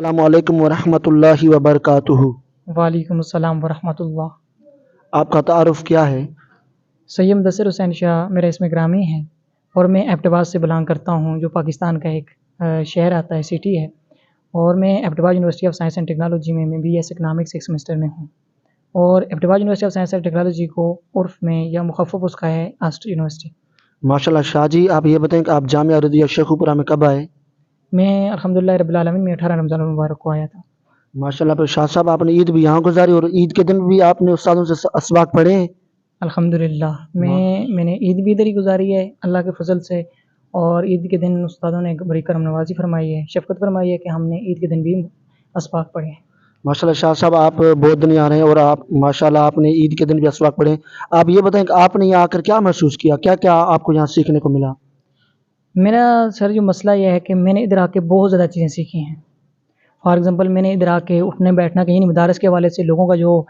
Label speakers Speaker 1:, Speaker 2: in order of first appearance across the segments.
Speaker 1: السلام علیکم ورحمۃ اللہ وبرکاتہ۔
Speaker 2: وعلیکم السلام ورحمۃ اللہ۔
Speaker 1: آپ کا تعارف کیا ہے؟
Speaker 2: سید مدثر حسین شاہ میرا اسم گرامی ہے اور میں ایبٹ آباد سے بلانگ کرتا ہوں، جو پاکستان کا ایک شہر آتا ہے، سٹی ہے، اور میں ایبٹ آباد university of science and technology میں بی ایس اکنامکس 6 سیمسٹر میں ہوں، اور ایبٹ آباد university of science and technology کو عرف میں یا مخفف اس کا ہے آسٹ یونیورسٹی۔
Speaker 1: ماشاء اللہ شاہ جی، آپ یہ بتائیں کہ آپ جامعہ رضیہ شیخو پورہ میں کب آئے؟
Speaker 2: میں الحمدللہ رب العالمین میں 18 رمضان المبارک کو آیا تھا۔
Speaker 1: ماشاء اللہ، پھر شاہ صاحب آپ نے عید بھی یہاں گزاری اور عید کے دن بھی آپ نے استادوں سے اسواق پڑھے ہیں؟
Speaker 2: الحمدللہ میں نے عید بھی ادھر ہی گزاری ہے اللہ کے فضل سے، اور عید کے دن استادوں نے بڑی کرم نوازی فرمائی ہے، شفقت فرمائی ہے کہ ہم نے عید کے دن بھی اسواق پڑھے ہیں۔
Speaker 1: ماشاء اللہ شاہ صاحب، آپ بہت دن آ رہے ہیں اور آپ ماشاء اللہ آپ نے عید کے دن بھی اسواق پڑھے ہیں۔ آپ یہ بتائیں کہ آپ نے یہاں آ کر کیا محسوس کیا، کیا کیا آپ کو یہاں سیکھنے کو ملا؟
Speaker 2: میرا سر جو مسئلہ یہ ہے کہ میں نے ادھر آ کے بہت زیادہ چیزیں سیکھی ہیں۔ فار ایگزامپل، میں نے ادھر آ کے اٹھنے بیٹھنا کہیں مدارس کے حوالے سے لوگوں کا جو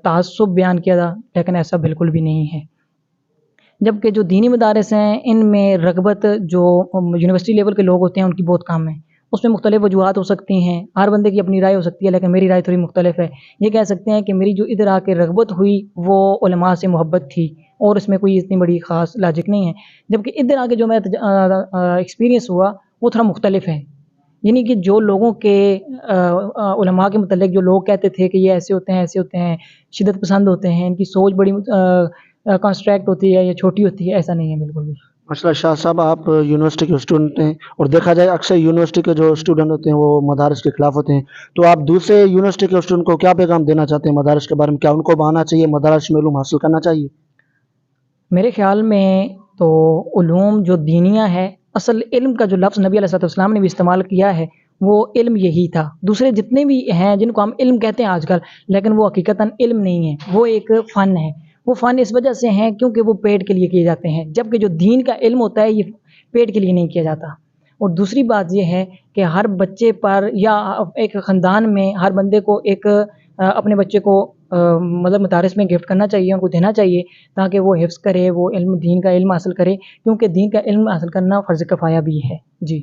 Speaker 2: تعصب بیان کیا تھا، لیکن ایسا بالکل بھی نہیں ہے، جبکہ جو دینی مدارس ہیں ان میں رغبت جو یونیورسٹی لیول کے لوگ ہوتے ہیں ان کی بہت کم ہے۔ اس میں مختلف وجوہات ہو سکتی ہیں، ہر بندے کی اپنی رائے ہو سکتی ہے، لیکن میری رائے تھوڑی مختلف ہے۔ یہ کہہ سکتے ہیں کہ میری جو ادھر آ کے رغبت ہوئی وہ علماء سے محبت تھی، اور اس میں کوئی اتنی بڑی خاص لاجک نہیں ہے، جبکہ ادھر آ کے جو میرا ایکسپیرینس ہوا وہ تھوڑا مختلف ہے۔ یعنی کہ جو لوگوں کے علماء کے متعلق جو لوگ کہتے تھے کہ یہ ایسے ہوتے ہیں ایسے ہوتے ہیں، شدت پسند ہوتے ہیں، ان کی سوچ بڑی کنسٹریکٹ ہوتی ہے یا چھوٹی ہوتی ہے، ایسا نہیں ہے بالکل بھی۔
Speaker 1: ماشاء اللہ شاہ صاحب، آپ یونیورسٹی کے اسٹوڈنٹ ہیں اور دیکھا جائے اکثر یونیورسٹی کے جو اسٹوڈنٹ ہوتے ہیں وہ مدارس کے خلاف ہوتے ہیں، تو آپ دوسرے یونیورسٹی کے اسٹوڈنٹ کو کیا پیغام دینا چاہتے ہیں مدارس کے بارے میں؟ کیا ان کو آنا چاہیے، مدارس میں علوم حاصل کرنا چاہیے؟
Speaker 2: میرے خیال میں تو علوم جو دینیہ ہے، اصل علم کا جو لفظ نبی علیہ السلام نے بھی استعمال کیا ہے وہ علم یہی تھا۔ دوسرے جتنے بھی ہیں جن کو ہم علم کہتے ہیں آج کل، لیکن وہ حقیقتاً علم نہیں ہے، وہ ایک فن ہے۔ وہ فن اس وجہ سے ہیں کیونکہ وہ پیٹ کے لیے کیے جاتے ہیں، جبکہ جو دین کا علم ہوتا ہے یہ پیٹ کے لیے نہیں کیا جاتا۔ اور دوسری بات یہ ہے کہ ہر بچے پر یا ایک خاندان میں ہر بندے کو ایک اپنے بچے کو مطلب مدارس میں گفٹ کرنا چاہیے، ان کو دینا چاہیے تاکہ وہ حفظ کرے، وہ علم دین کا علم حاصل کرے، کیونکہ دین کا علم حاصل کرنا فرض کفایہ بھی ہے۔ جی۔